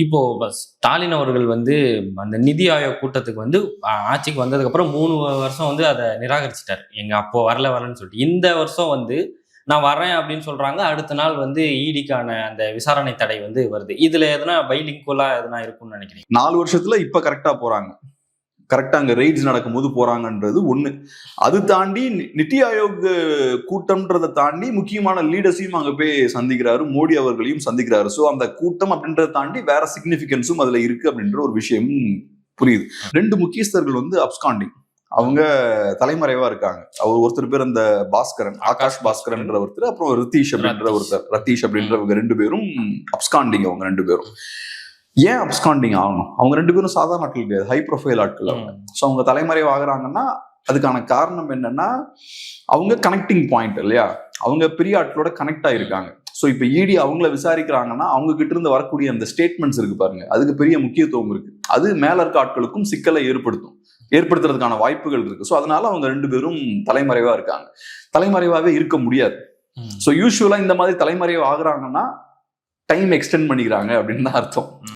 இப்போ ஸ்டாலின் அவர்கள் வந்து அந்த நிதி ஆயோக் கூட்டத்துக்கு வந்து ஆட்சிக்கு வந்ததுக்கு அப்புறம் 3 வருஷம் வந்து அதை நிராகரிச்சிட்டாரு. எங்க அப்போ வரலன்னு சொல்லிட்டு. இந்த வருஷம் வந்து நான் வரேன் அப்படின்னு சொல்றாங்க. அடுத்த நாள் வந்து ஈடிக்கான அந்த விசாரணை தடை வந்து வருது. இதுல எதனா பைலிங்குவலா எதனா இருக்கும்னு நினைக்கிறீங்க? 4 வருஷத்துல இப்ப கரெக்டா போறாங்க. கரெக்டா அங்க ரெய்ட்ஸ் நடக்கும்போது போறாங்கன்றது ஒண்ணு. அது தாண்டி நித்தி ஆயோக் கூட்டம்ன்றதை தாண்டி முக்கியமான லீடர்ஸையும் அங்க போய் சந்திக்கிறாரு, மோடி அவர்களையும் சந்திக்கிறாரு. சோ அந்த கூட்டம் அப்படின்றத தாண்டி வேற சிக்னிபிகன்ஸும் அதுல இருக்கு அப்படின்ற ஒரு விஷயம் புரியுது. 2 முக்கியஸ்தர்கள் வந்து அப்ஸ்காண்டிங், அவங்க தலைமறைவா இருக்காங்க. அவர் ஒருத்தர் பேர் அந்த பாஸ்கரன், ஆகாஷ் பாஸ்கரன் என்ற ஒருத்தர், அப்புறம் ரத்தீஷ் அப்படின்ற ஒருத்தர், ரத்தீஷ் அப்படின்றவங்க 2 பேரும் அப்ஸ்காண்டிங். அவங்க 2 பேரும் ஏன் அப்ஸ்காண்டிங் ஆகணும்? அவங்க 2 பேரும் சாதாரண ஆட்கள் கிடையாது, ஹை ப்ரொஃபைல் ஆட்கள் அவங்க. ஸோ அவங்க தலைமறைவு ஆகுறாங்கன்னா அதுக்கான காரணம் என்னன்னா, அவங்க கனெக்டிங் பாயிண்ட் இல்லையா, அவங்க பெரிய ஆட்களோட கனெக்ட் ஆகிருக்காங்க. ஸோ இப்போ இடி அவங்கள விசாரிக்கிறாங்கன்னா அவங்க கிட்ட இருந்து வரக்கூடிய அந்த ஸ்டேட்மெண்ட்ஸ் இருக்கு பாருங்க, அதுக்கு பெரிய முக்கியத்துவம் இருக்கு. அது மேல இருக்க ஆட்களுக்கும் சிக்கலை ஏற்படுத்துறதுக்கான வாய்ப்புகள் இருக்கு. ஸோ அதனால அவங்க 2 பேரும் தலைமறைவா இருக்காங்க. தலைமறைவாவே இருக்க முடியாது. ஸோ யூஸ்வலா இந்த மாதிரி தலைமறைவு ஆகுறாங்கன்னா டைம் எக்ஸ்டெண்ட் பண்ணிக்கிறாங்க அப்படின்னு தான் அர்த்தம்.